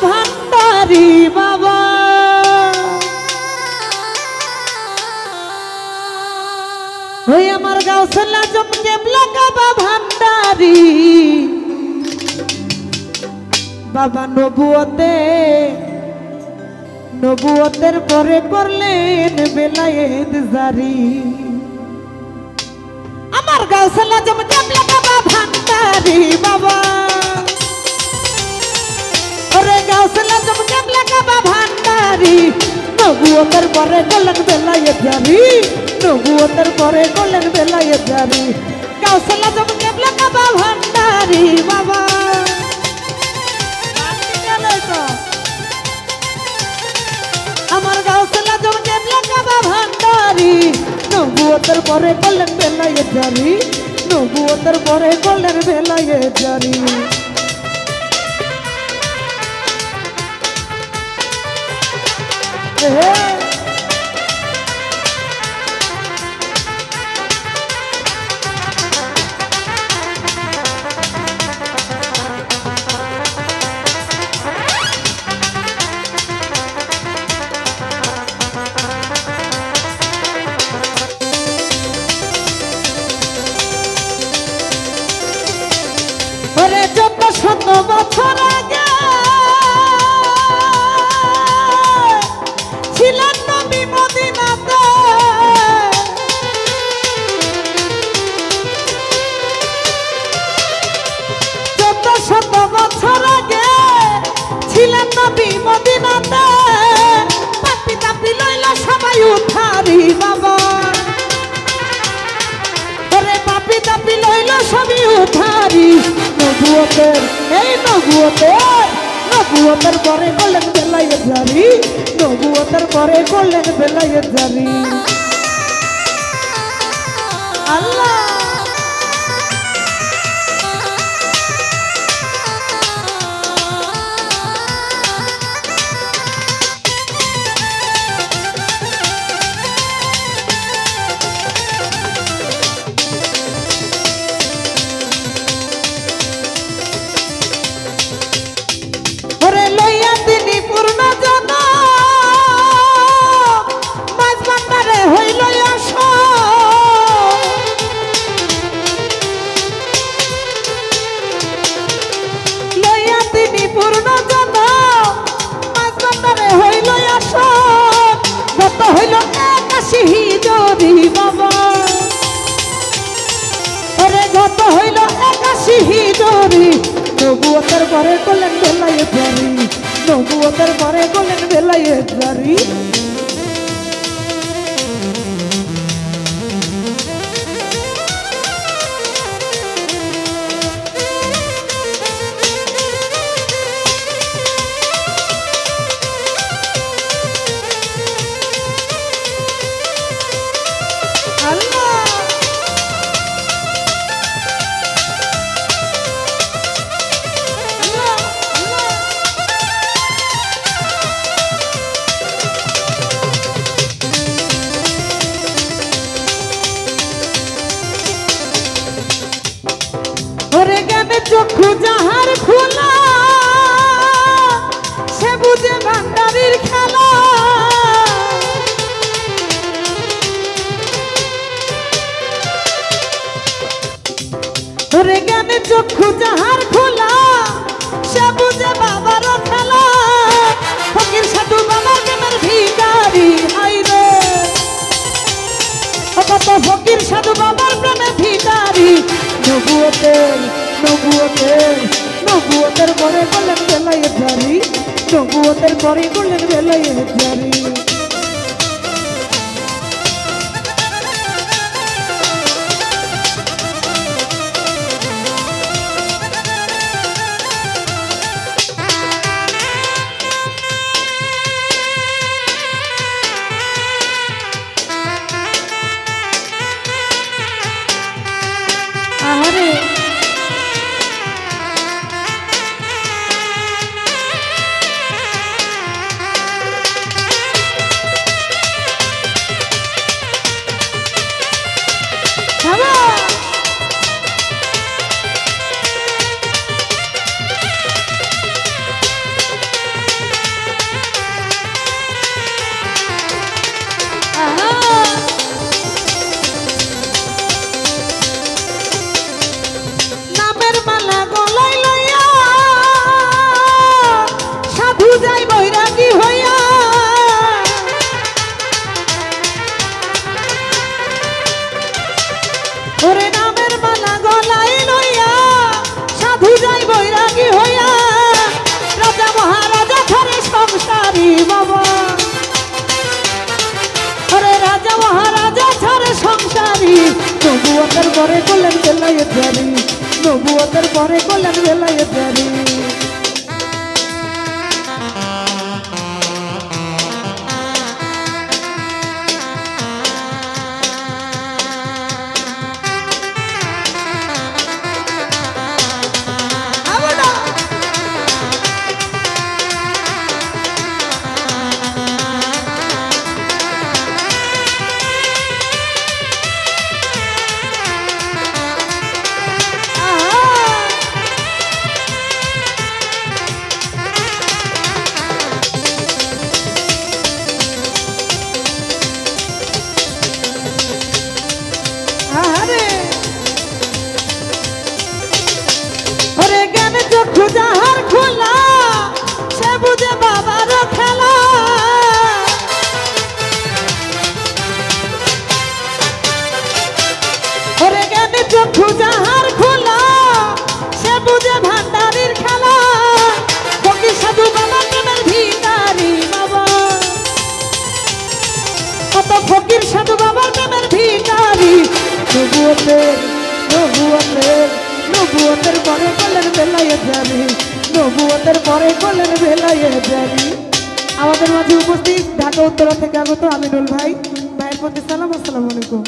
ভান্ডারি বাবা ওই আমার গাউসুল আজম কেবলা কাবা ভান্ডারি বাবা নবুয়তের পরে করলেন বেলায়েত জারি আমার গাউসুল আজম কেবলা কাবা ভান্ডারি বাবা ওরে গাউসুল আজম কেবলা কাবা ভান্ডারি নবুয়তের পরে করলেন বেলায়েত জারি নবুয়তের পরে করলেন বেলায়েত জারি গাউসুল আজম কেবলা কাবা ভান্ডারি বাবা আমার গাউসুল আজম কেবলা কাবা ভান্ডারি নবুয়তের পরে করলেন বেলায়েত জারি নবুয়তের পরে করলেন বেলায়েত জারি ওরে যত শত বছর আগে ছিলেন নবী মদিনাতে যত শত বছর আগে ছিলেন নবী মদিনাতে পাপি তাপি লইল সবাই উঠারি বাবা ওরে পাপি তাপি লইল সবাই উঠারি নবুয়তের এই নবুয়তের পরে করলেন বেলায়েত জারি নবুয়তের পরে করলেন বেলায়েত জারি আল্লাহ ওরে লইয়া তিনি পূর্ণ জন মাঝ ভান্ডারে হইল আস লইয়া তিনি পূর্ণ জন মাঝ ভান্ডারে হইল আস যত হইল 81 হিজরি বাবা ওরে যত হইল 81 হিজরি নবুয়তের পরে করলেন বেলায়েত জারি নবুয়তের পরে করলেন বেলায়েত জারি ওরে জ্ঞানে চক্ষু যাহার খোলা সে বুঝে ভান্ডারির খেলা ওরে জ্ঞানে চক্ষু যাহার খোলা সে বুঝে বাবার খেলা ফকির সাধু বাবার প্রেমের ভিখারি হাইরে কত ফকির সাধু বাবার প্রেমের ভিখারি নবুয়তের পরে করলেন বেলায়েত জারি নবুয়তের পরে করলেন বেলায়েত জারি আরে নবুয়তের পরে করলেন বেলায়েত জারি, নবুয়তের পরে করলেন বেলায়েত জারি। চক্ষু যাহার খোলা সে বুঝে বাবার খেলা, ওরে জ্ঞানী চক্ষু যাহার খোলা সে বুঝে ভান্ডারির খেলা। ফকির সাধু বাবা প্রেমের ভিখারি বাবা, কত ফকির সাধু বাবার প্রেমের ভিখারি। নবুয়তের নবুয়তের নবুয়তের পরে করলেন বেলায়েত জারি, নবুয়তের পরে করলেন বেলায়েত জারি। আমাদের মাঝে উপস্থিত ঢাকা উত্তরা থেকে আগত আমিনুল ভাই, ভাইয়ের প্রতি সালাম, আসসালামু আলাইকুম।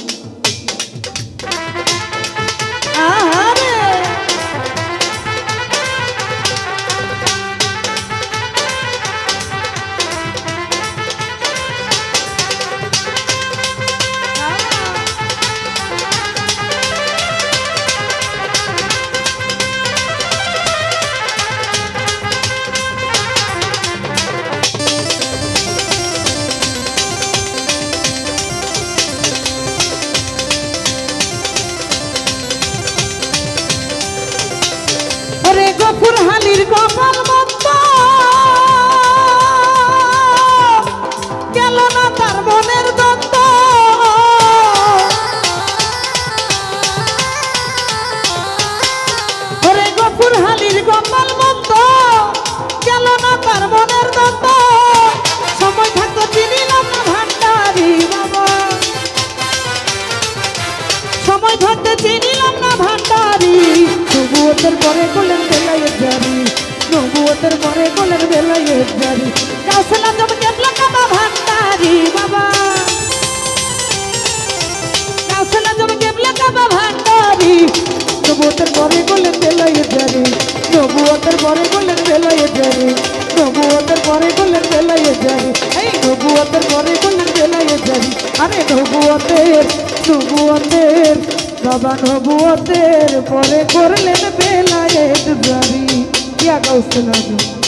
গফুর হালির কপাল মত গেল না তার মনের দ্বন্দ্ব, ওরে গফুর হালির কপাল মত গেল না তার মনের দ্বন্দ্ব। সময় থাকতো চিনিলাম না ভান্ডারি বাবা, সময় থাকতে চিনিলাম না ভান্ডারি। নবুয়তের পরে করলেন বেলায়েত জারি, নবুয়তের পরে করলেন বেলায়েত জারি। গাউসুল আজম কেবলা কাবা ভান্ডারি বাবা, গাউসুল আজম কেবলা কাবা ভান্ডারি। নবুয়তের পরে করলেন বেলায়েত জারি, নবুয়তের পরে করলেন বেলায়েত জারি, নবুয়তের পরে করলেন বেলায়েত জারি। এই নবুয়তের পরে করলেন বেলায়েত জারি। আরে নবুয়তের নবুয়তের বাবা নবুয়তের পরে করলেন বেলায়েত জারি। ইয়া গাউসুল আজম।